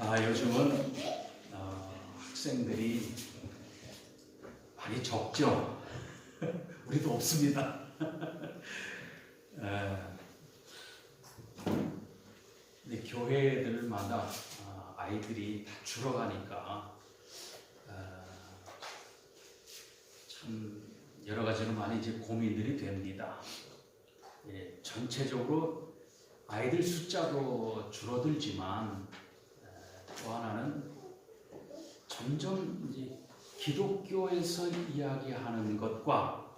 요즘은 학생들이 많이 적죠. 우리도 없습니다. 근데 교회들마다 아이들이 다 줄어가니까 참 여러 가지로 많이 이제 고민들이 됩니다. 전체적으로 아이들 숫자도 줄어들지만 또 하나는 점점 이제 기독교에서 이야기하는 것과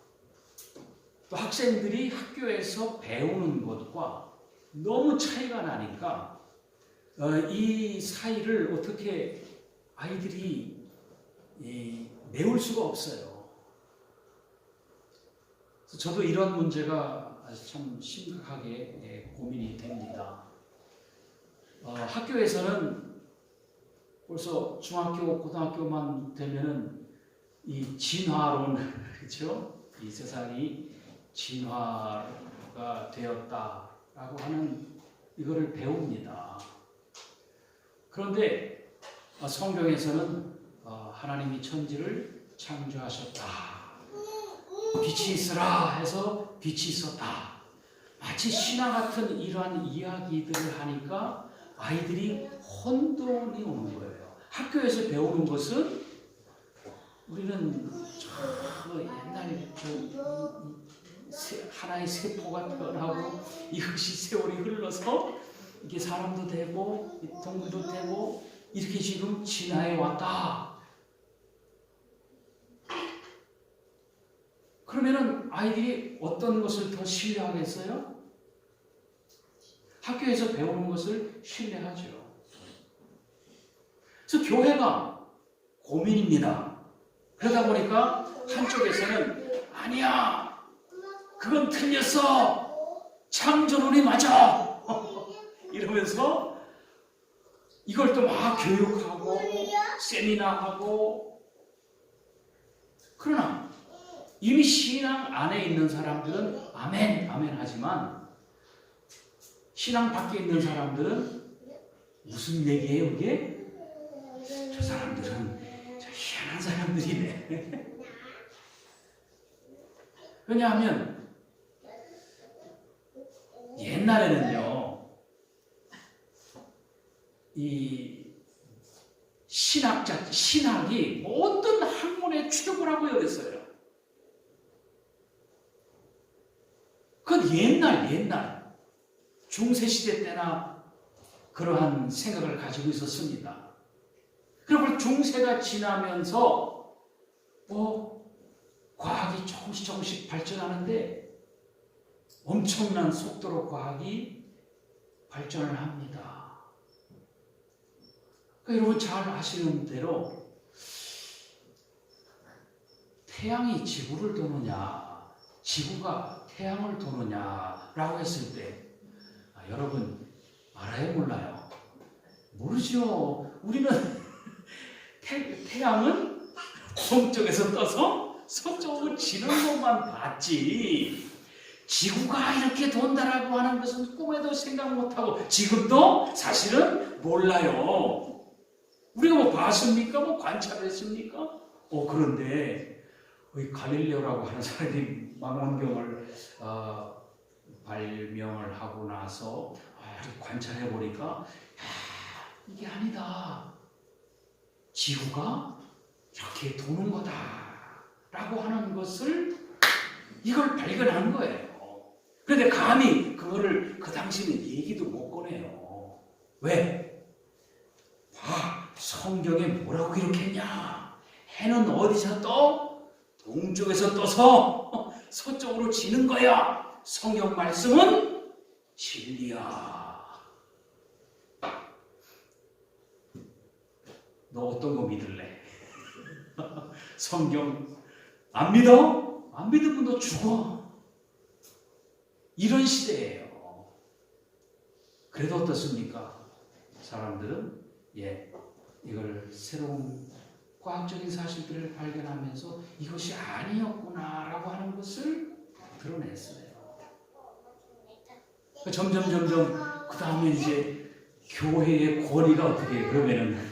또 학생들이 학교에서 배우는 것과 너무 차이가 나니까 이 사이를 어떻게 아이들이 메울 수가 없어요. 그래서 저도 이런 문제가 참 심각하게 고민이 됩니다. 학교에서는 벌써 중학교, 고등학교만 되면은 이 진화론, 그렇죠? 이 세상이 진화가 되었다라고 하는 이거를 배웁니다. 그런데 성경에서는 하나님이 천지를 창조하셨다. 빛이 있으라 해서 빛이 있었다. 마치 신화 같은 이러한 이야기들을 하니까 아이들이 혼돈이 오는 거예요. 학교에서 배우는 것은 우리는 저 옛날 하나의 세포가 변하고 이 흙이 세월이 흘러서 이게 사람도 되고 동물도 되고 이렇게 지금 진화해 왔다. 그러면은 아이들이 어떤 것을 더 신뢰하겠어요? 학교에서 배우는 것을 신뢰하죠. 그래서 교회가 고민입니다. 그러다 보니까 한쪽에서는 아니야, 그건 틀렸어, 창조론이 맞아 이러면서 이걸 또 막 교육하고 세미나하고, 그러나 이미 신앙 안에 있는 사람들은 아멘, 아멘 하지만 신앙 밖에 있는 사람들은 무슨 얘기예요, 이게? 저 사람들은 저 희한한 사람들이네. 왜냐하면 옛날에는요, 이 신학이 모든 학문의 최고라고 여겼어요. 그건 옛날 중세시대 때나 그러한 생각을 가지고 있었습니다. 그리고 중세가 지나면서 과학이 조금씩 발전하는데 엄청난 속도로 과학이 발전을 합니다. 그러니까 여러분 잘 아시는 대로 태양이 지구를 도느냐, 지구가 태양을 도느냐라고 했을 때 여러분 알아요, 몰라요? 모르죠. 우리는 태양은 동쪽에서 떠서 서쪽으로 지는 것만 봤지, 지구가 이렇게 돈다라고 하는 것은 꿈에도 생각 못하고 지금도 사실은 몰라요. 우리가 뭐 봤습니까? 뭐 관찰했습니까? 그런데 갈릴레오라고 하는 사람이 망원경을 발명을 하고 나서 관찰해 보니까 이게 아니다, 지구가 이렇게 도는 거다라고 하는 것을 이걸 발견한 거예요. 그런데 감히 그거를 그 당시에는 얘기도 못 꺼내요. 왜? 성경에 뭐라고 기록했냐? 해는 어디서 떠? 동쪽에서 떠서 서쪽으로 지는 거야. 성경 말씀은 진리야. 너 어떤 거 믿을래? 성경 안 믿어? 안 믿으면 너 죽어. 이런 시대예요. 그래도 어떻습니까? 사람들은 이걸 새로운 과학적인 사실들을 발견하면서 이것이 아니었구나라고 하는 것을 드러냈어요. 점점 그 다음에 이제 교회의 권위가 어떻게 해요? 그러면은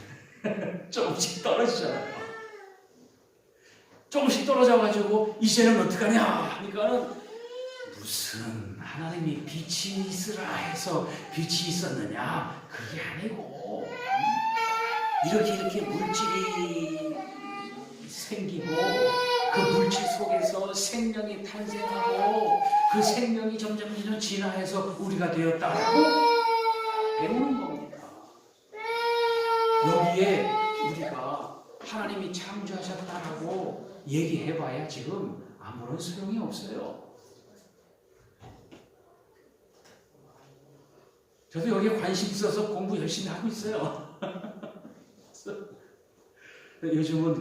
조금씩 떨어지잖아요. 조금씩 떨어져가지고 이제는 어떡하냐 하니까는 무슨 하나님이 빛이 있으라 해서 빛이 있었느냐, 그게 아니고 이렇게 물질이 생기고 그 물질 속에서 생명이 탄생하고 그 생명이 점점 진화해서 우리가 되었다고 배우는 겁니다. 여기에 우리가 하나님이 창조하셨다라고 얘기해봐야 지금 아무런 소용이 없어요. 저도 여기에 관심 있어서 공부 열심히 하고 있어요. 요즘은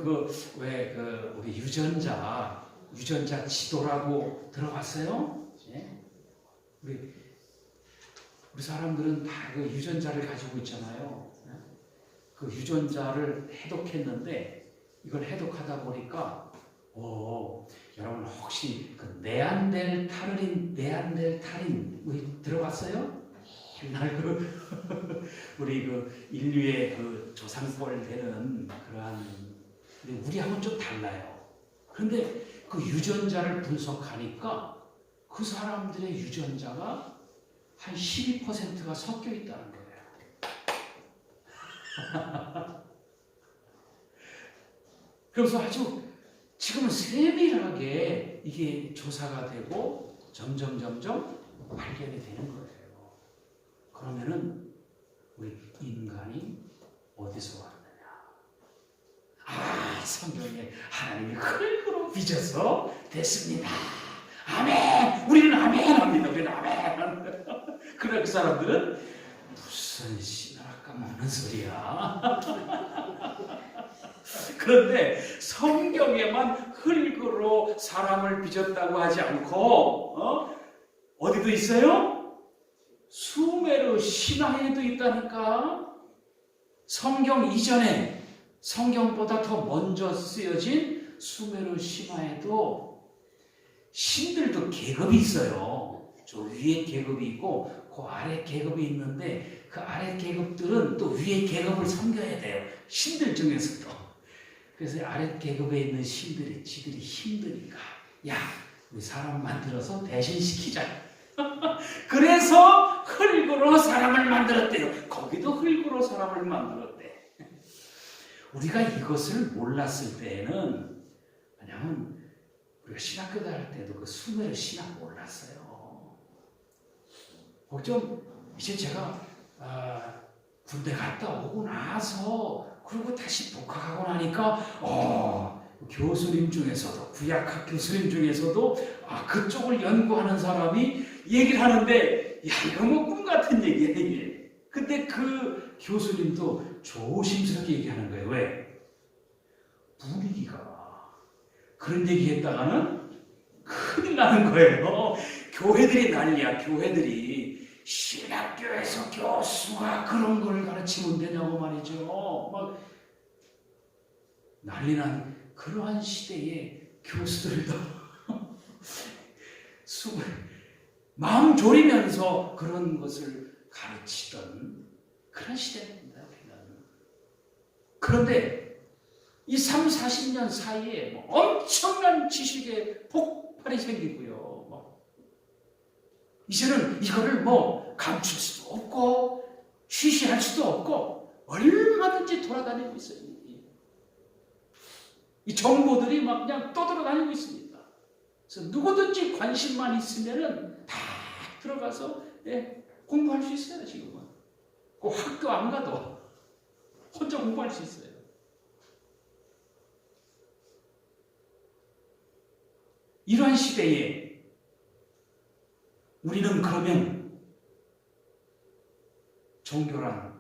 우리 유전자 지도라고 들어봤어요? 예? 우리 사람들은 다 그 유전자를 가지고 있잖아요. 그 유전자를 해독했는데 이걸 해독하다 보니까 여러분 혹시 그 네안데르탈인 우리 들어봤어요? 옛날 우리 인류의 조상뻘 되는 그러한, 우리하고는 좀 달라요. 그런데 그 유전자를 분석하니까 그 사람들의 유전자가 한 12%가 섞여 있다는 거예요. 그래서 아주 지금은 세밀하게 이게 조사가 되고 점점 발견이 되는 거예요. 그러면은 우리 인간이 어디서 왔느냐? 성경에 하나님이 흙으로 빚어서 됐습니다. 아멘! 우리는 아멘 합니다. 우리는 아멘. 그러나 그 사람들은 무슨 신학과 까먹는 소리야. 그런데 성경에만 흙으로 사람을 빚었다고 하지 않고 어디도 있어요? 수메르 신화에도 있다니까. 성경 이전에 성경보다 더 먼저 쓰여진 수메르 신화에도 신들도 계급이 있어요. 저 위에 계급이 있고 그 아래 계급이 있는데 그 아래 계급들은 또 위에 계급을 섬겨야 돼요. 신들 중에서도. 그래서 아래 계급에 있는 신들이 지들이 힘드니까 야, 우리 사람 만들어서 대신시키자. 그래서 흙으로 사람을 만들었대요. 거기도 흙으로 사람을 만들었대. 우리가 이것을 몰랐을 때에는, 왜냐하면 우리가 신학교 다닐 때도 그 수메르 신학 몰랐어요. 이제 제가 군대 갔다 오고 나서 그리고 다시 복학하고 나니까 교수님 중에서도, 구약학 교수님 중에서도 그쪽을 연구하는 사람이 얘기를 하는데, 이거 뭐 꿈 같은 얘기야 이게. 근데 그 교수님도 조심스럽게 얘기하는 거예요. 왜? 분위기가 그런 얘기했다가는 큰일 나는 거예요. 교회들이 난리야. 교회들이 신학교에서 교수가 그런 걸 가르치면 되냐고 말이죠. 막 난리난 그러한 시대에 교수들도 마음 졸이면서 그런 것을 가르치던 그런 시대입니다. 그런데 이 30-40년 사이에 엄청난 지식의 폭발이 생기고요. 이제는 이거를 감출 수도 없고 쉬쉬할 수도 없고 얼마든지 돌아다니고 있어요. 이 정보들이 그냥 떠돌아다니고 있습니다. 그래서 누구든지 관심만 있으면은 다 들어가서 공부할 수 있어요. 지금은 그 학교 안 가도 혼자 공부할 수 있어요. 이러한 시대에 우리는 그러면 종교란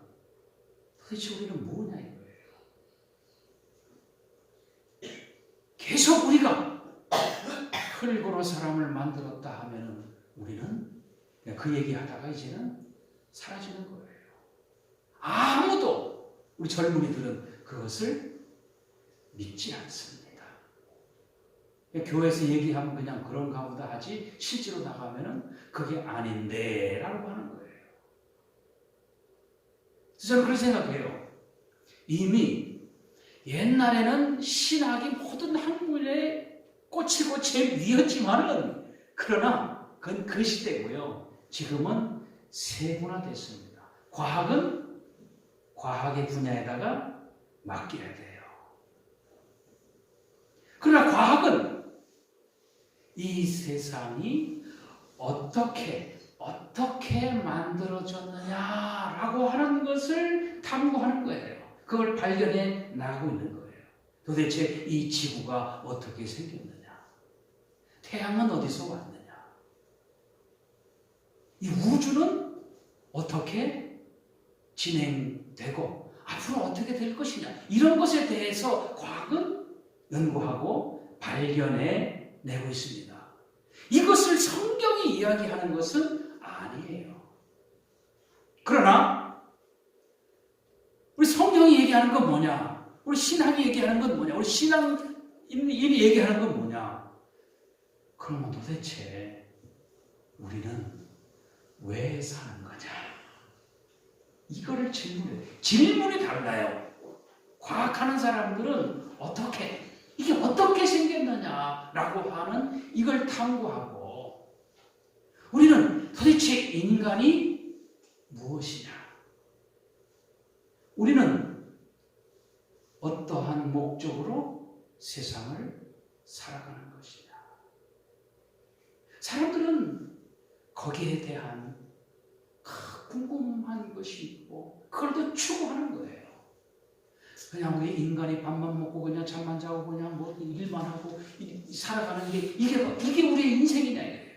도대체 우리는 뭐냐 이거예요. 계속 우리가 흙으로 사람을 만들었다 하면은 우리는 그 얘기하다가 이제는 사라지는 거예요. 아무도 우리 젊은이들은 그것을 믿지 않습니다. 교회에서 얘기하면 그냥 그런가 보다 하지 실제로 나가면은 그게 아닌데 라고 하는 거예요. 저는 그렇게 생각해요. 이미 옛날에는 신학이 모든 학문에 꽂히고 제일 위였지만은 그러나 그건 그 시대고요. 지금은 세분화됐습니다. 과학은 과학의 분야에다가 맡겨야 돼요. 그러나 과학은 이 세상이 어떻게 만들어졌느냐라고 하는 것을 탐구하는 거예요. 그걸 발견해 나가고 있는 거예요. 도대체 이 지구가 어떻게 생겼느냐? 태양은 어디서 왔느냐? 이 우주는 어떻게 진행되고 앞으로 어떻게 될 것이냐? 이런 것에 대해서 과학은 연구하고 발견해 내고 있습니다. 이것을 성경이 이야기하는 것은 아니에요. 그러나 우리 성경이 얘기하는 건 뭐냐? 우리 신학이 얘기하는 건 뭐냐? 우리 신앙인이 얘기하는 건 뭐냐? 그러면 도대체 우리는 왜 사는 거냐? 이거를 질문이 달라요. 과학하는 사람들은 이게 어떻게 생겼느냐라고 하는 이걸 탐구하고 우리는 도대체 인간이 무엇이냐? 우리는 어떠한 목적으로 세상을 살아가는 것이냐? 사람들은 거기에 대한 궁금한 것이 있고 그걸 또 추구하는 거예요. 그냥 우리 인간이 밥만 먹고 그냥 잠만 자고 그냥 뭐 일만 하고 살아가는 게 이게 우리의 인생이냐 이래요.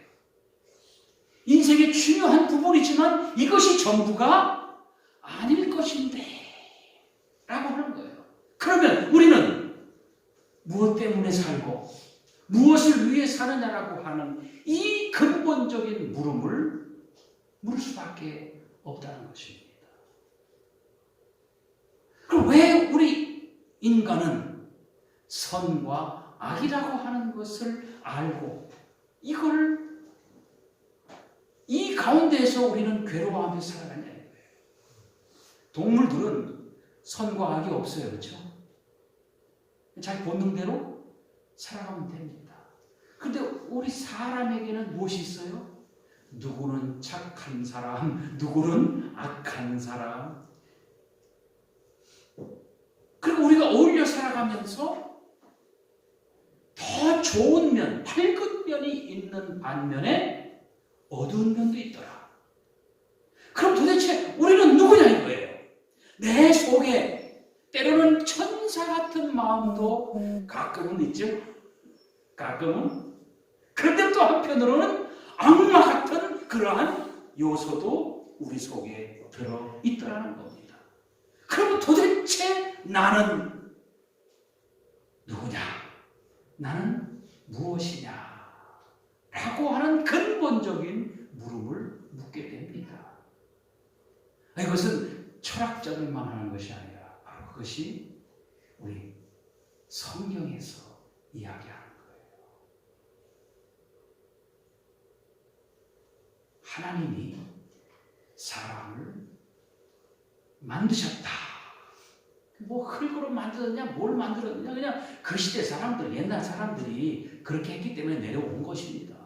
인생의 중요한 부분이지만 이것이 전부가 아닐 것인데 라고 하는 거예요. 그러면 우리는 무엇 때문에 살고 무엇을 위해 사느냐라고 하는 이 근본적인 물음을 물을 수밖에 없다는 것입니다. 그럼 왜 우리 인간은 선과 악이라고 하는 것을 알고 이 가운데에서 우리는 괴로워하며 살아가냐 이거예요. 동물들은 선과 악이 없어요. 그렇죠? 자기 본능대로 살아가면 됩니다. 그런데 우리 사람에게는 무엇이 있어요? 누구는 착한 사람, 누구는 악한 사람. 그리고 우리가 어울려 살아가면서 더 좋은 면, 밝은 면이 있는 반면에 어두운 면도 있더라. 그럼 도대체 우리는 누구냐 이거예요. 내 속에 때로는 천사 같은 마음도 가끔은 있죠. 가끔은. 그런데 또 한편으로는 악마 같은 그러한 요소도 우리 속에 들어있더라는 겁니다. 그럼 도대체 나는 누구냐? 나는 무엇이냐? 라고 하는 근본적인 물음을 묻게 됩니다. 이것은 철학자들만 하는 것이 아니라 바로 그것이 우리 성경에서 이야기하는 거예요. 하나님이 사람을 만드셨다. 뭐 흙으로 만들었냐, 뭘 만들었냐, 그냥 그 시대 사람들, 옛날 사람들이 그렇게 했기 때문에 내려온 것입니다.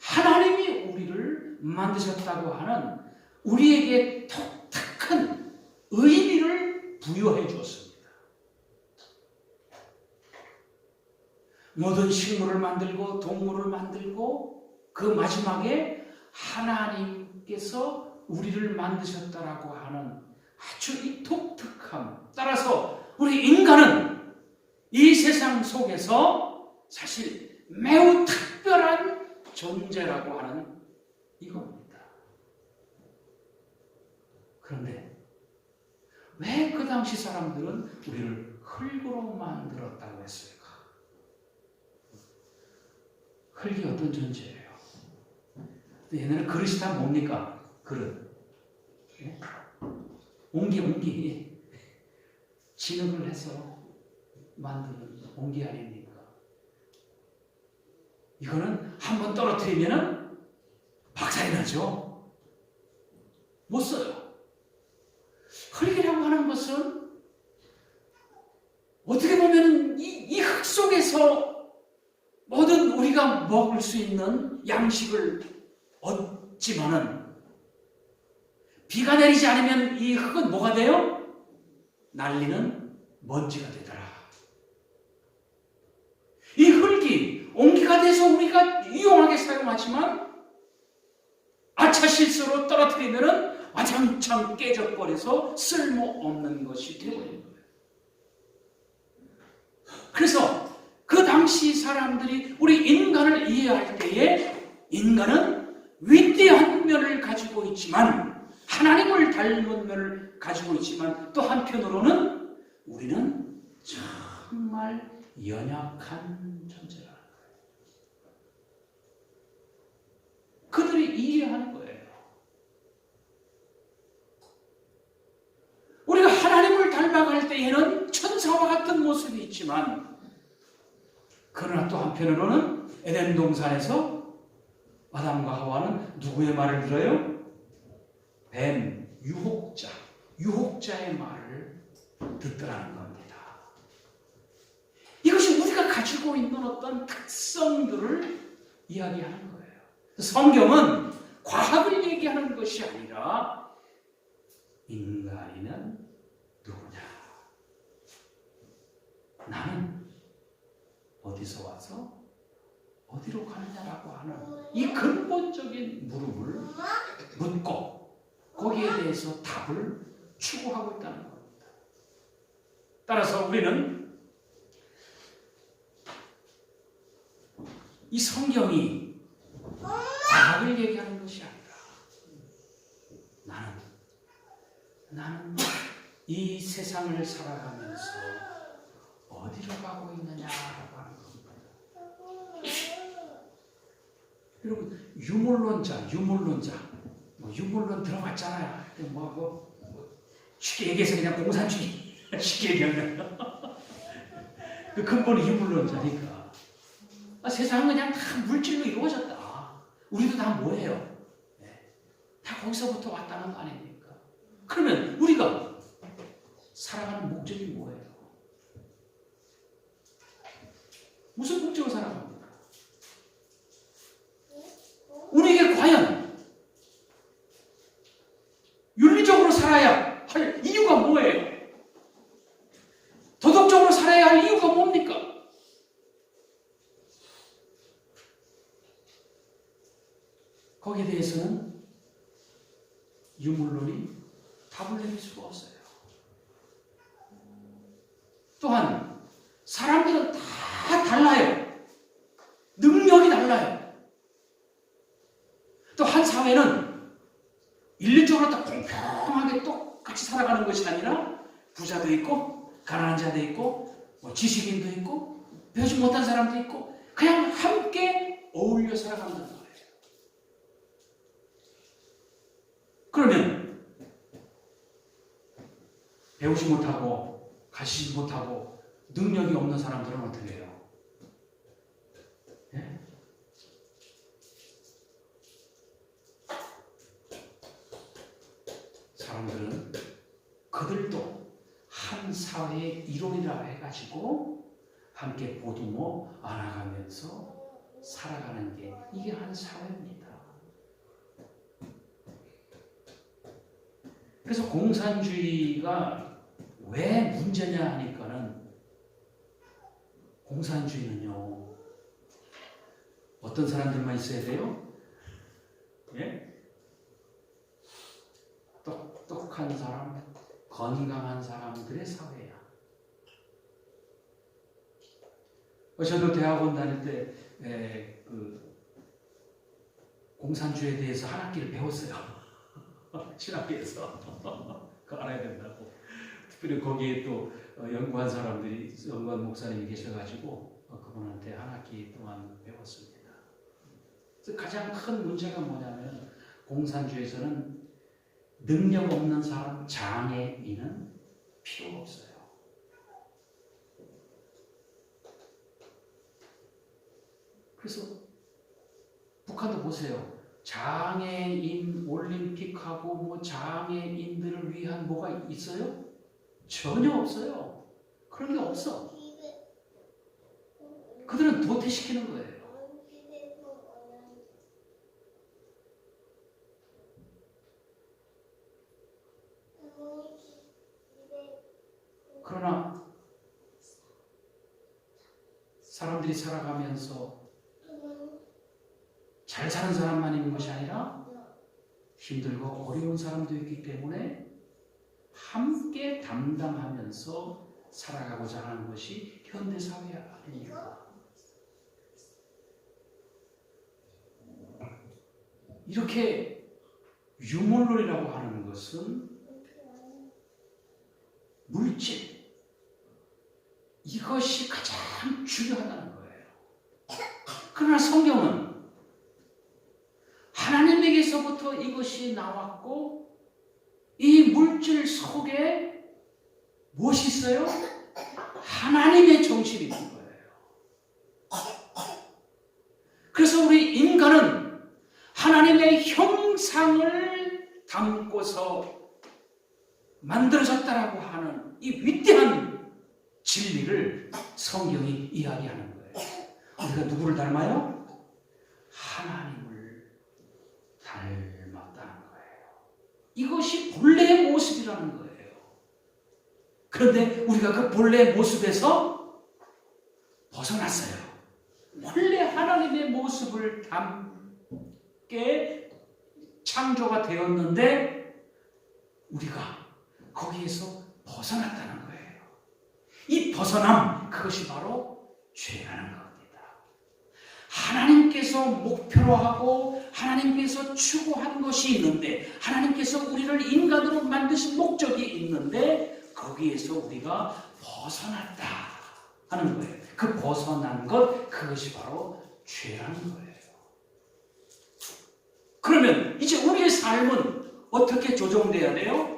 하나님이 우리를 만드셨다고 하는 우리에게 독특한 의미를 부여해 주었습니다. 모든 식물을 만들고 동물을 만들고 그 마지막에 하나님께서 우리를 만드셨다라고 하는 아주 이 독특함. 따라서 우리 인간은 이 세상 속에서 사실 매우 특별한 존재라고 하는 이겁니다. 그런데 왜 그 당시 사람들은 우리를 흙으로 만들었다고 했을까? 흙이 어떤 존재예요? 옛날에 그릇이 다 뭡니까? 그릇. 예? 옹기. 진흙을 해서 만드는 옹기 아닙니까? 이거는 한번 떨어뜨리면은 박살이 나죠? 못 써요. 흙이라고 하는 것은 어떻게 보면 이 흙 속에서 모든 우리가 먹을 수 있는 양식을 얻지만은 비가 내리지 않으면 이 흙은 뭐가 돼요? 날리는 먼지가 되더라. 이 흙이 옹기가 돼서 우리가 유용하게 사용하지만 아차 실수로 떨어뜨리면은 와장창 깨져버려서 쓸모없는 것이 되어버린 거예요. 그래서 그 당시 사람들이 우리 인간을 이해할 때에 인간은 위대한 면을 가지고 있지만 하나님을 닮은 면을 가지고 있지만 또 한편으로는 우리는 정말 연약한 존재라는 거예요. 그들이 이해하는 거예요. 우리가 하나님을 닮아갈 때에는 천사와 같은 모습이 있지만 그러나 또 한편으로는 에덴 동산에서 아담과 하와는 누구의 말을 들어요? 뱀, 유혹자의 말을 듣더라는 겁니다. 이것이 우리가 가지고 있는 어떤 특성들을 이야기하는 거예요. 성경은 과학을 얘기하는 것이 아니라 인간이는 누구냐? 나는 어디서 와서 어디로 가느냐라고 하는 이 근본적인 물음을 묻고 거기에 대해서 답을 추구하고 있다는 겁니다. 따라서 우리는 이 성경이 과학을 얘기하는 것이 아니라 나는 이 세상을 살아가면서 어디로 가고 있느냐라고 하는 겁니다. 여러분 유물론 들어봤잖아요. 쉽게 얘기해서 그냥 공산주의 쉽게 얘기하면 그 근본이 유물론자니까 세상은 그냥 다 물질로 이루어졌다. 우리도 다 뭐예요? 다 거기서부터 왔다는 거 아닙니까? 그러면 우리가 살아가는 목적이 뭐예요? 무슨 목적으로 살아갑니까? 우리에게 과연 윤리적으로 살아야 할 이유가 뭐예요? 도덕적으로 살아야 할 이유가 뭡니까? 거기에 대해서는 유물론이 답을 내릴 수가 없어요. 또한 사람들은 다 달라요. 능력이 달라요. 또 한 사회는 인류적으로 다 공평하게 똑같이 살아가는 것이 아니라 부자도 있고 가난한 자도 있고 지식인도 있고 배우지 못한 사람도 있고 그냥 함께 어울려 살아가는 거예요. 그러면 배우지 못하고 가시지 못하고 능력이 없는 사람들은 어떻게 해요? 예? 사람들은 그들도 한 사회의 일원이라 해가지고 함께 보듬어 안아가면서 살아가는 게 이게 한 사회입니다. 그래서 공산주의가 왜 문제냐 하니까는 공산주의는요 어떤 사람들만 있어야 돼요? 예? 똑똑한 사람, 건강한 사람들의 사회야. 저도 대학원 다닐 때 공산주의에 대해서 한 학기를 배웠어요. 신학교에서 그거 알아야 된다고. 특별히 거기에 또 연구한 목사님이 계셔가지고 그분한테 한 학기 동안 배웠습니다. 그래서 가장 큰 문제가 뭐냐면 공산주의에서는 능력 없는 사람, 장애인은 필요가 없어요. 그래서 북한도 보세요. 장애인 올림픽하고 뭐 장애인들을 위한 뭐가 있어요? 전혀 없어요. 그런 게 없어. 그들은 도태시키는 거예요. 그러나 사람들이 살아가면서 잘 사는 사람만 있는 것이 아니라 힘들고 어려운 사람도 있기 때문에 함께 담당하면서 살아가고자 하는 것이 현대사회 아닙니까? 이렇게 유물론이라고 하는 것은 물질, 이것이 가장 중요하다는 거예요. 그러나 성경은 하나님에게서부터 이것이 나왔고 이 물질 속에 무엇이 있어요? 하나님의 정신이 있는 거예요. 그래서 우리 인간은 하나님의 형상을 담고서 만들어졌다라고 하는 이 위대한 진리를 성경이 이야기하는 거예요. 우리가 누구를 닮아요? 하나님을 닮았다는 거예요. 이것이 본래의 모습이라는 거예요. 그런데 우리가 그 본래의 모습에서 벗어났어요. 원래 하나님의 모습을 담게 창조가 되었는데 우리가 거기에서 벗어났다는 거예요. 이 벗어남, 그것이 바로 죄라는 겁니다. 하나님께서 목표로 하고 하나님께서 추구한 것이 있는데 하나님께서 우리를 인간으로 만드신 목적이 있는데 거기에서 우리가 벗어났다 하는 거예요. 그 벗어난 것, 그것이 바로 죄라는 거예요. 그러면 이제 우리의 삶은 어떻게 조정돼야 돼요?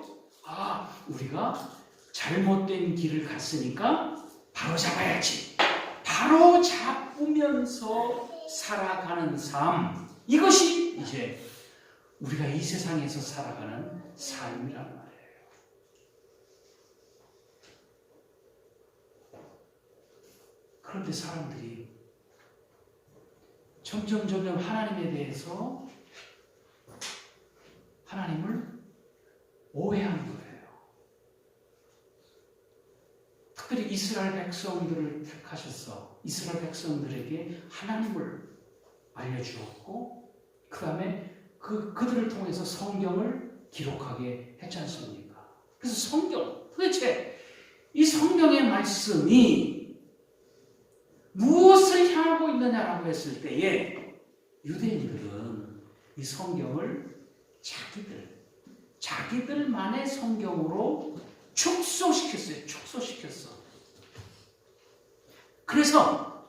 우리가 잘못된 길을 갔으니까 바로 잡아야지. 바로 잡으면서 살아가는 삶. 이것이 이제 우리가 이 세상에서 살아가는 삶이란 말이에요. 그런데 사람들이 점점 하나님에 대해서 하나님을 오해하는 거예요. 특별히 이스라엘 백성들을 택하셔서 이스라엘 백성들에게 하나님을 알려주었고 그 다음에 그들을 통해서 성경을 기록하게 했지 않습니까? 그래서 성경, 도대체 이 성경의 말씀이 무엇을 향하고 있느냐라고 했을 때에 유대인들은 이 성경을 자기들만의 성경으로 축소시켰어. 그래서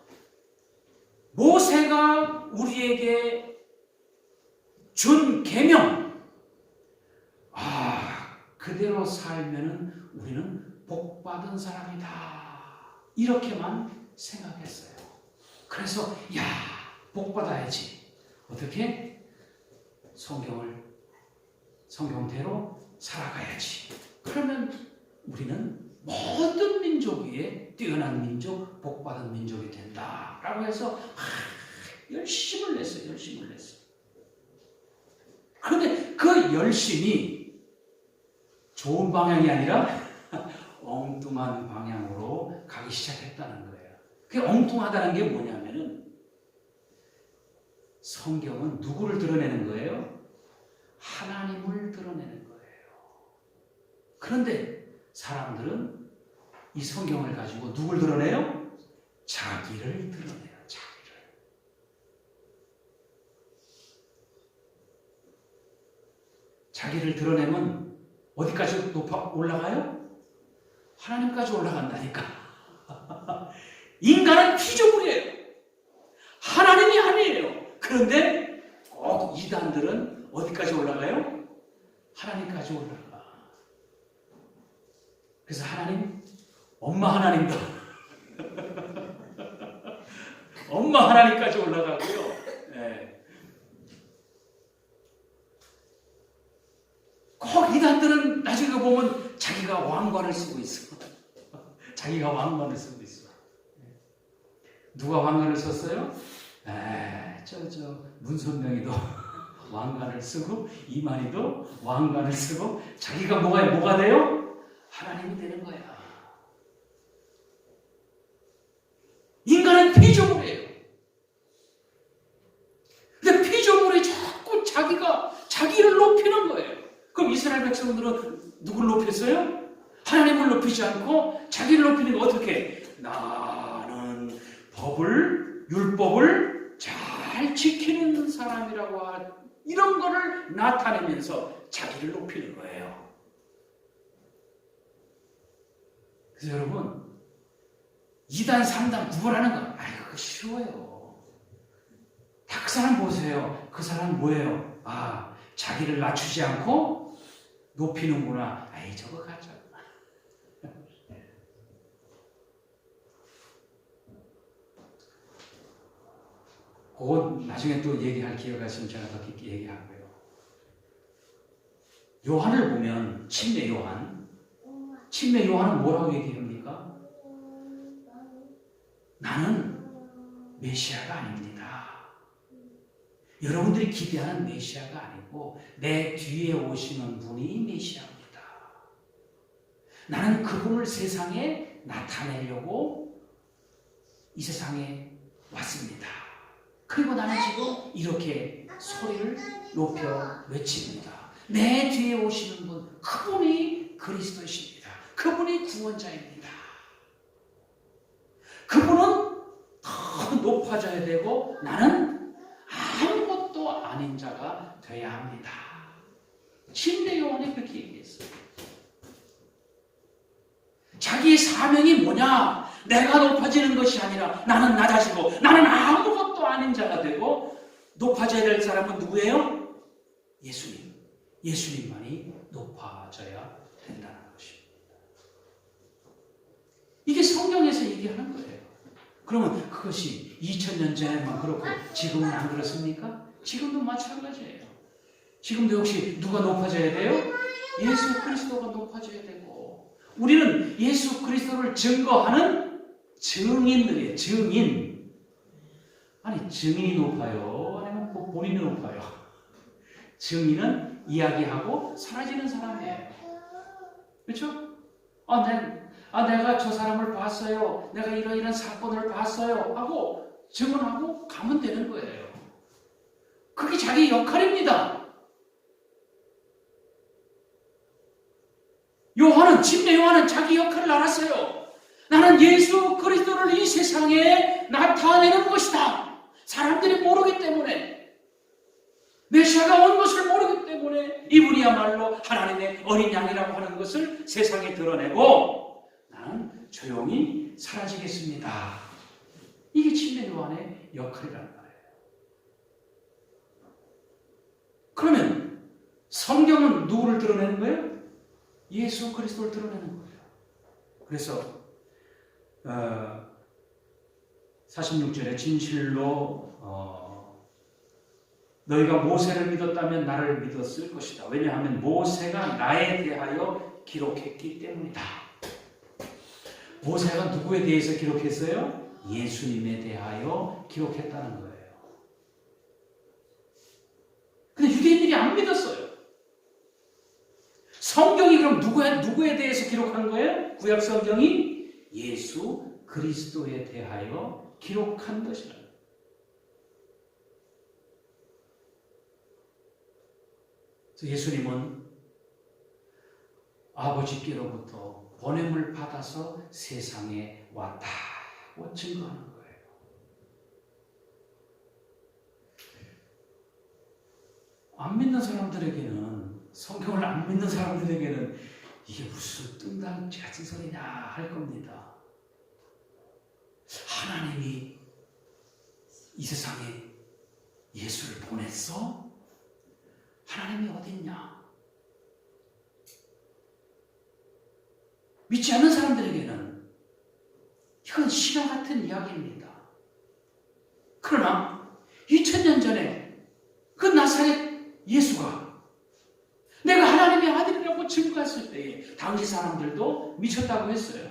모세가 우리에게 준 계명, 그대로 살면은 우리는 복받은 사람이다. 이렇게만 생각했어요. 그래서 복받아야지. 어떻게? 성경대로 살아가야지. 그러면 우리는 모든 민족 위에 뛰어난 민족, 복받은 민족이 된다라고 해서 열심을 냈어요. 그런데 그 열심이 좋은 방향이 아니라 엉뚱한 방향으로 가기 시작했다는 거예요. 그게 엉뚱하다는 게 뭐냐면은 성경은 누구를 드러내는 거예요? 하나님을 드러내는 거예요. 그런데 사람들은 이 성경을 가지고 누굴 드러내요? 자기를 드러내요. 자기를 드러내면 어디까지 올라가요? 하나님까지 올라간다니까. 인간은 피조물이에요. 하나님이 아니에요. 그런데 꼭 이단들은 어디까지 올라가요? 하나님까지 올라가. 그래서 하나님, 엄마 하나님도 엄마 하나님까지 올라가고요. 네. 이단들은 나중에 보면 자기가 왕관을 쓰고 있어. 자기가 왕관을 쓰고 있어. 누가 왕관을 썼어요? 문선명이도 왕관을 쓰고, 이만희도 왕관을 쓰고, 자기가 뭐가 돼요? 하나님이 되는 거야. 인간은 피조물이에요. 근데 피조물이 자꾸 자기를 높이는 거예요. 그럼 이스라엘 백성들은 누구를 높였어요? 하나님을 높이지 않고 자기를 높이는 거 어떻게? 나는 율법을 잘 지키는 사람이라고 이런 거를 나타내면서 자기를 높이는 거예요. 그래서 여러분, 2단, 3단 구분하는 거, 그거 쉬워요. 그 사람 보세요. 그 사람 뭐예요? 자기를 낮추지 않고 높이는구나. 저거 가자. 그거 나중에 또 얘기할 기회가 있으면 제가 더 깊게 얘기하고요. 요한을 보면 침례 요한은 뭐라고 얘기합니까? 나는 메시아가 아닙니다. 여러분들이 기대하는 메시아가 아니고 내 뒤에 오시는 분이 메시아입니다. 나는 그분을 세상에 나타내려고 이 세상에 왔습니다. 그리고 나는 지금 이렇게 소리를 높여 외칩니다. 내 뒤에 오시는 분, 그분이 그리스도이십니다. 그분이 구원자입니다. 그분은 더 높아져야 되고 나는 아무것도 아닌 자가 되어야 합니다. 침례 요한이 그렇게 얘기했어요. 자기의 사명이 뭐냐? 내가 높아지는 것이 아니라 나는 낮아지고 나는 아무것도 아닌 자가 되고 높아져야 될 사람은 누구예요? 예수님. 예수님만이 높아져야 된다는 것입니다. 이게 성경에서 얘기하는 거예요. 그러면 그것이 2000년 전에만 그렇고 지금은 안 그렇습니까? 지금도 마찬가지예요. 지금도 역시 누가 높아져야 돼요? 예수 그리스도가 높아져야 되고 우리는 예수 그리스도를 증거하는 증인들이에요. 증인. 아니 증인이 높아요? 아니면 본인이 높아요? 증인은 이야기하고 사라지는 사람이에요. 그렇죠? 내가 저 사람을 봤어요. 내가 이런 사건을 봤어요. 하고 증언하고 가면 되는 거예요. 그게 자기 역할입니다. 침례 요한은 자기 역할을 알았어요. 나는 예수 그리스도를 이 세상에 나타내는 것이다. 사람들이 모르기 때문에, 메시아가 온 것을 모르기 때문에 이분이야말로 하나님의 어린 양이라고 하는 것을 세상에 드러내고 나는 조용히 사라지겠습니다. 이게 침례 요한의 역할이라는 거예요. 그러면 성경은 누구를 드러내는 거예요? 예수 그리스도를 드러내는 거예요. 그래서 46절에 진실로 너희가 모세를 믿었다면 나를 믿었을 것이다. 왜냐하면 모세가 나에 대하여 기록했기 때문이다. 모세가 누구에 대해서 기록했어요? 예수님에 대하여 기록했다는 거예요. 근데 유대인들이 안 믿었어요. 성경이 그럼 누구에 대해서 기록한 거예요? 구약 성경이 예수 그리스도에 대하여 기록한 것이라. 예수님은 아버지께로부터 보냄을 받아서 세상에 왔다고 증거하는 거예요. 안 믿는 사람들에게는, 성경을 안 믿는 사람들에게는 이게 무슨 뜬당지 같은 소리냐 할 겁니다. 하나님이 이 세상에 예수를 보냈어? 하나님이 어딨냐? 믿지 않는 사람들에게는 이건 실화 같은 이야기입니다. 그러나 2000년 전에 그 나사렛 예수가 내가 하나님의 아들이라고 게 당시 사람들도 미쳤다고 했어요.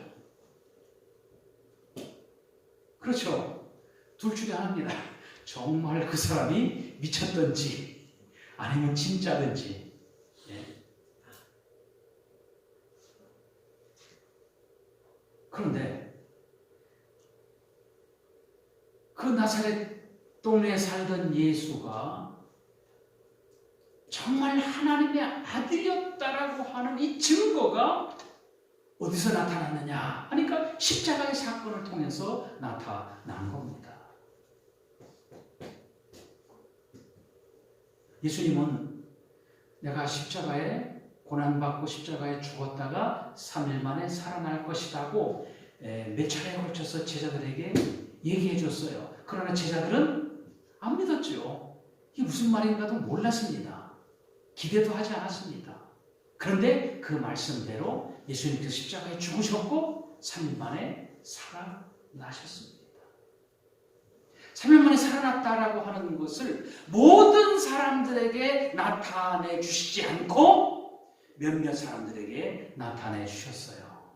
그렇죠. 둘 중에 하나입니다. 정말 그 사람이 미쳤던지 아니면 진짜든지. 예. 그런데 그 나사렛 동네에 살던 예수가 정말 하나님의 아들이었다라고 하는 이 증거가 어디서 나타났느냐 하니까 십자가의 사건을 통해서 나타난 겁니다. 예수님은 내가 십자가에 고난받고 십자가에 죽었다가 3일 만에 살아날 것이라고 몇 차례에 걸쳐서 제자들에게 얘기해 줬어요. 그러나 제자들은 안 믿었죠. 이게 무슨 말인가도 몰랐습니다. 기대도 하지 않았습니다. 그런데 그 말씀대로 예수님께서 십자가에 죽으셨고 3일 만에 살아나셨습니다. 3일 만에 살아났다라고 하는 것을 모든 사람들에게 나타내 주시지 않고 몇몇 사람들에게 나타내 주셨어요.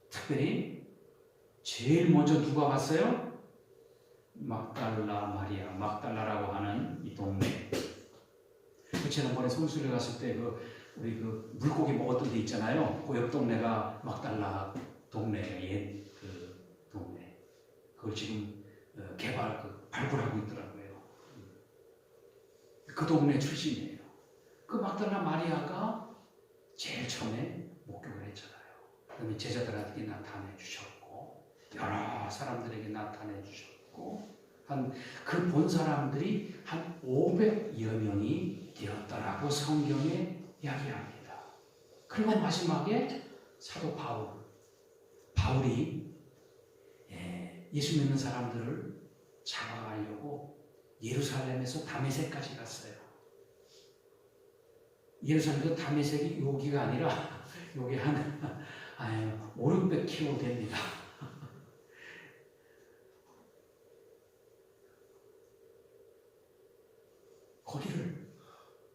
특별히 제일 먼저 누가 봤어요? 막달라 마리아, 막달라라고 하는 이 동네. 지난번에 성수를 갔을 때 우리 물고기 먹었던 데 있잖아요. 그 옆 동네가 막달라 동네, 옛 그 동네. 그걸 지금 발굴하고 있더라고요. 그 동네 출신이에요. 그 막달라 마리아가 제일 처음에 목격을 했잖아요. 그다음에 제자들한테 나타내 주셨고 여러 사람들에게 나타내 주셨고 그 본 사람들이 한 500여 명이 되었다라고 성경에 이야기합니다. 그리고 마지막에 사도 바울이 예수 믿는 사람들을 잡아가려고 예루살렘에서 다메섹까지 갔어요. 예루살렘에서 다메섹이 여기가 아니라 여기 한 500-600km 됩니다. 거기를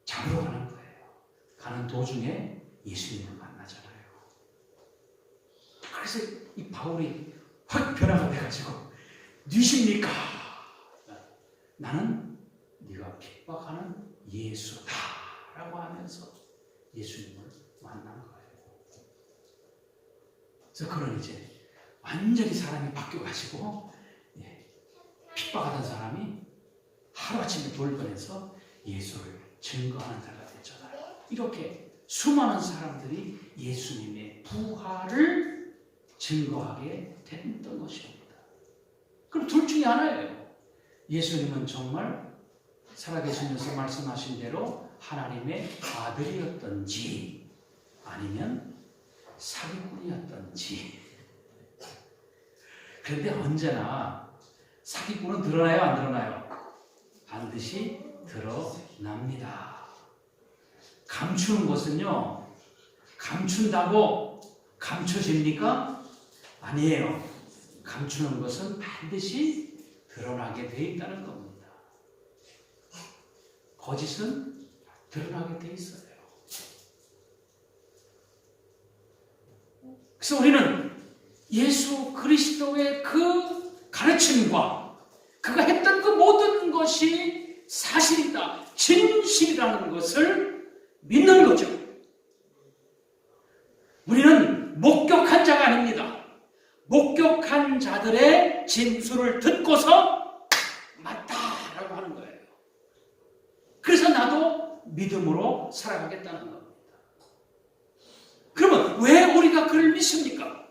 잡으러 가는 거예요. 가는 도중에 예수님을 만나잖아요. 그래서 이 바울이 확 변화가 돼가지고 누구십니까? 나는 네가 핍박하는 예수다 라고 하면서 예수님을 만난 거예요. 그래서 그런 이제 완전히 사람이 바뀌어가지고 핍박하던 사람이 하루아침에 돌변해서 예수를 증거하는 자가 됐잖아요. 이렇게 수많은 사람들이 예수님의 부활을 증거하게 됐던 것입니다. 그럼 둘 중에 하나예요. 예수님은 정말 살아계시면서 말씀하신 대로 하나님의 아들이었던지 아니면 사기꾼이었던지. 그런데 언제나 사기꾼은 드러나요, 안 드러나요? 반드시 드러납니다. 감추는 것은요, 감춘다고 감춰집니까? 아니에요. 감추는 것은 반드시 드러나게 되어 있다는 겁니다. 거짓은 드러나게 되어 있어요. 그래서 우리는 예수 그리스도의 그 가르침과 그가 했던 그 모든 것이 사실이다, 진실이라는 것을 믿는 거죠. 우리는 목격한 자가 아닙니다. 목격한 자들의 진술을 듣고서 맞다라고 하는 거예요. 그래서 나도 믿음으로 살아가겠다는 겁니다. 그러면 왜 우리가 그를 믿습니까?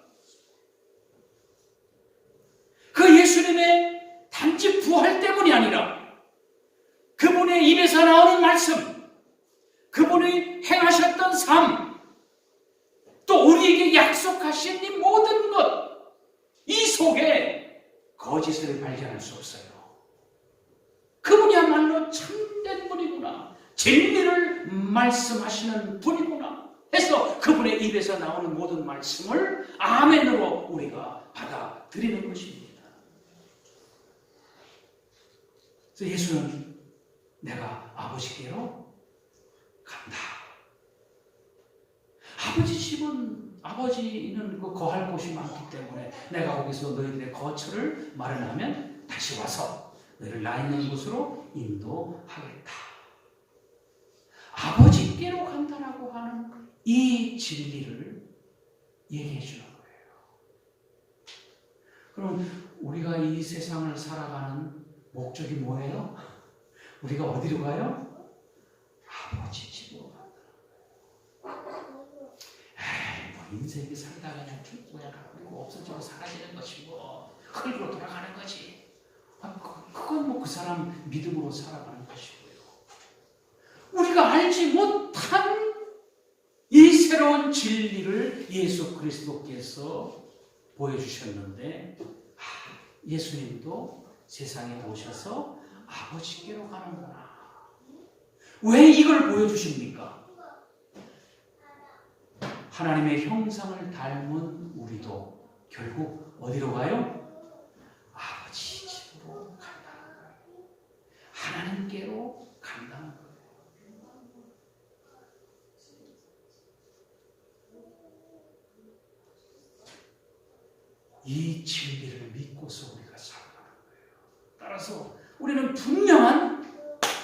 그 예수님의 단지 부활 때문이 아니라 그분의 입에서 나오는 말씀, 그분이 행하셨던 삶, 또 우리에게 약속하신 이 모든 것, 이 속에 거짓을 발견할 수 없어요. 그분이야말로 참된 분이구나, 진리를 말씀하시는 분이구나 해서 그분의 입에서 나오는 모든 말씀을 아멘으로 우리가 받아들이는 것입니다. 그래서 예수는 내가 아버지께로 간다. 아버지 집은 아버지는 그 거할 곳이 많기 때문에 내가 거기서 너희들의 거처를 마련하면 다시 와서 너희를 나 있는 곳으로 인도하겠다. 아버지께로 간다라고 하는 이 진리를 얘기해 주는 거예요. 그럼 우리가 이 세상을 살아가는 목적이 뭐예요? 우리가 어디로 가요? 아버지 집으로 간다. 에이, 뭐 인생이 살다가 그냥 죽고야 그리고 없어지고 사라지는 것이 뭐 흙으로 돌아가는 거지. 그건 뭐 그 사람 믿음으로 살아가는 것이고요. 우리가 알지 못한 이 새로운 진리를 예수 그리스도께서 보여주셨는데 예수님도 세상에 오셔서 아버지께로 가는구나. 왜 이걸 보여주십니까? 하나님의 형상을 닮은 우리도 결국 어디로 가요? 아버지 집으로 간다는 거예요. 하나님께로 간다는 거예요. 이 진리를 믿고서 우리가 살아가는 거예요. 따라서 우리는 분명한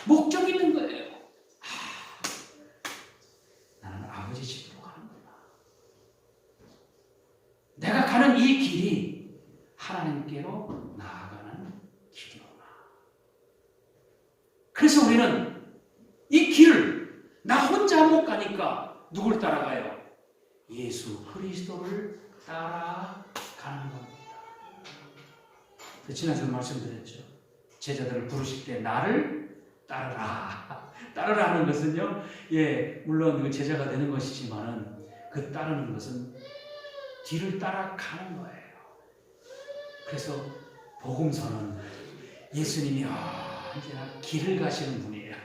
목적이 있는 거예요. 나는 아버지 집으로 가는구나. 내가 가는 이 길이 하나님께로 나아가는 길이구나. 그래서 우리는 이 길을 나 혼자 못 가니까 누굴 따라가요? 예수 그리스도를 따라가는 겁니다. 지난주에 말씀드렸죠. 제자들을 부르실 때 나를 따르라. 따르라 하는 것은요, 물론 그 제자가 되는 것이지만은 그 따르는 것은 뒤를 따라가는 거예요. 그래서 복음서는 예수님이 언제나 길을 가시는 분이에요.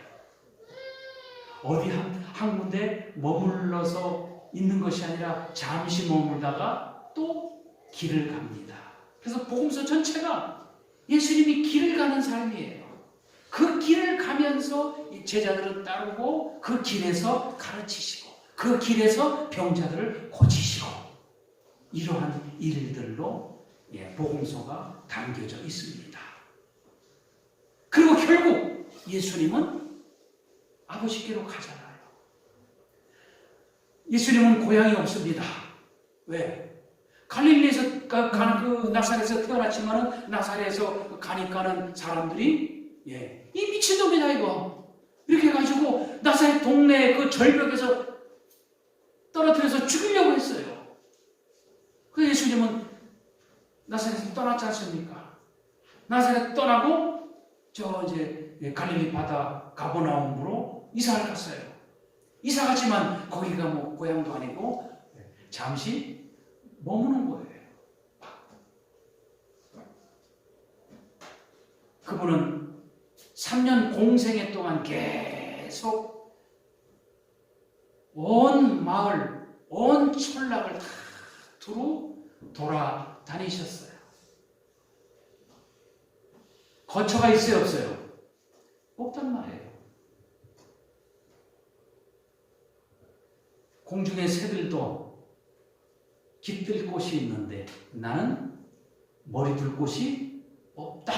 어디 한 군데 머물러서 있는 것이 아니라 잠시 머물다가 또 길을 갑니다. 그래서 복음서 전체가 예수님이 길을 가는 삶이에요. 그 길을 가면서 제자들은 따르고 그 길에서 가르치시고 그 길에서 병자들을 고치시고 이러한 일들로 복음서가 담겨져 있습니다. 그리고 결국 예수님은 아버지께로 가잖아요. 예수님은 고향이 없습니다. 왜? 갈릴리에서 그 나사렛에서 태어났지만은 나사렛에서 가니까는 사람들이 이 미친놈이다 이거 이렇게 해가지고 나사렛 동네 그 절벽에서 떨어뜨려서 죽이려고 했어요. 그 예수님은 나사렛에서 떠났지 않습니까? 나사렛 떠나고 이제 갈릴리 바다 가버나움으로 이사를 갔어요. 이사 갔지만 거기가 뭐 고향도 아니고 잠시 머무는 거예요. 그분은 3년 공생애 동안 계속 온 마을, 온 촌락을 다 두루 돌아다니셨어요. 거처가 있어요, 없어요? 없단 말이에요. 공중의 새들도 깃들 곳이 있는데 나는 머리 둘 곳이 없다.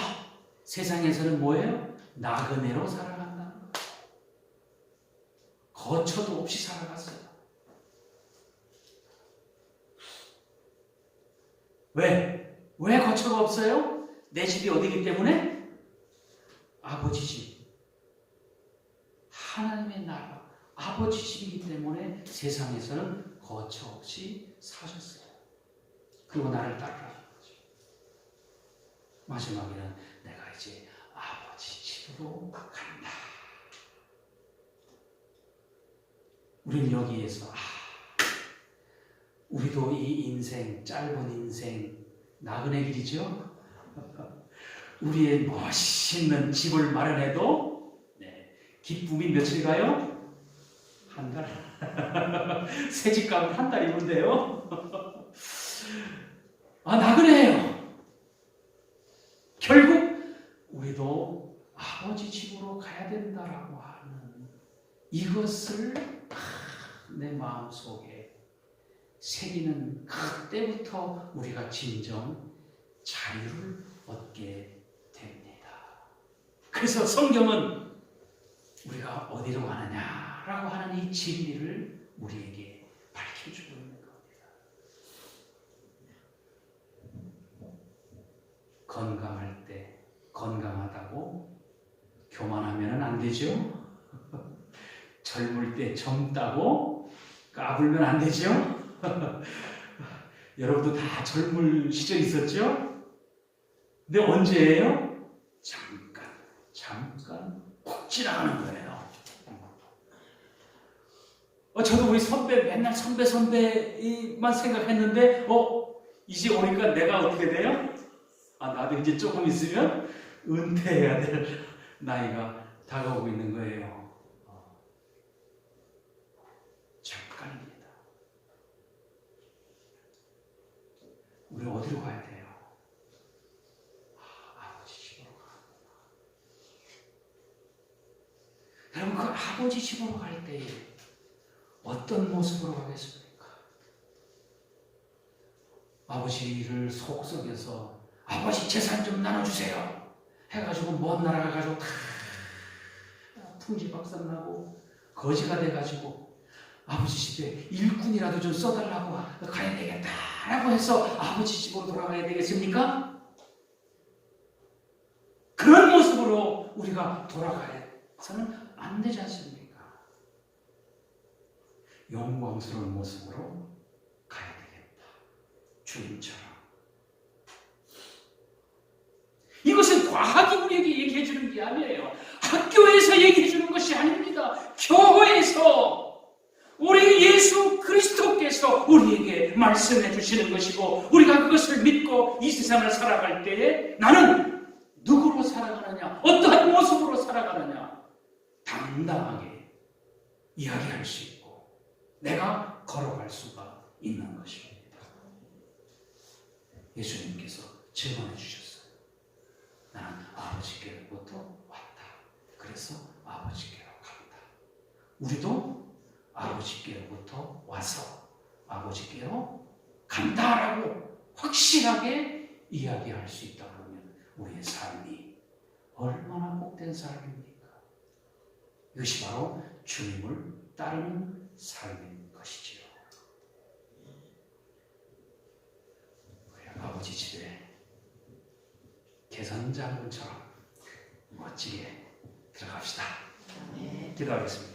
세상에서는 뭐예요? 나그네로 살아간다는 거예요. 거처도 없이 살아갔어요. 왜? 왜 거처가 없어요? 내 집이 어디기 때문에? 아버지 집. 하나님의 나라. 아버지 집이기 때문에 세상에서는 거처 없이 사셨어요. 그리고 나를 따르라는 거죠. 마지막에는 내가 이제 아버지 집으로 간다. 우리는 여기에서 우리도 이 인생, 짧은 인생, 나그네 길이죠. 우리의 멋있는 집을 마련해도 기쁨이 며칠 가요? 한 달. 새집 가면 한 달이면 돼요. 나그네예요. 결국 우리도 아버지 집으로 가야 된다라고 하는 이것을 내 마음속에 새기는 그때부터 우리가 진정 자유를 얻게 됩니다. 그래서 성경은 우리가 어디로 가느냐라고 하는 이 진리를 우리에게 밝혀주고 있는 겁니다. 건강할 때 건강하다고 교만하면 안 되죠. 젊을 때 젊다고 까불면 안 되죠. 여러분도 다 젊을 시절 있었죠? 근데 언제예요? 잠깐 콕 지나가는 거예요. 저도 우리 선배 맨날 선배만 생각했는데 이제 오니까 내가 어떻게 돼요? 나도 이제 조금 있으면 은퇴해야 될 나이가 다가오고 있는 거예요. 잠깐입니다. 우리 어디로 가야 돼요? 아버지 집으로 가는구나. 여러분, 그 아버지 집으로 갈 때 어떤 모습으로 가겠습니까? 아버지를 속썩여서 아버지 재산 좀 나눠주세요 해가지고 먼 나라 가가지고 다 풍지박산나고 거지가 돼가지고 아버지 집에 일꾼이라도 좀 써달라고 가야 되겠다라고 해서 아버지 집으로 돌아가야 되겠습니까? 그런 모습으로 우리가 돌아가서는 안 되지 않습니까? 영광스러운 모습으로 가야 되겠다. 주님처럼. 이것은 과학이 우리에게 얘기해 주는 게 아니에요. 학교에서 얘기해 주는 것이 아닙니다. 교회에서 우리 예수 그리스도께서 우리에게 말씀해 주시는 것이고, 우리가 그것을 믿고 이 세상을 살아갈 때에 나는 누구로 살아가느냐, 어떠한 모습으로 살아가느냐 당당하게 이야기할 수 있고 내가 걸어갈 수가 있는 것입니다. 예수님께서 증언해 주셨어요. 나는 아버지께로부터 왔다. 그래서 아버지께로 간다. 우리도 아버지께로부터 와서 아버지께로 간다라고 확실하게 이야기할 수 있다 그러면 우리의 삶이 얼마나 복된 삶입니까? 이것이 바로 주님을 따르는 삶인 것이지요. 우리 아버지 집에 개선장군처럼 멋지게 들어갑시다. 기도하겠습니다.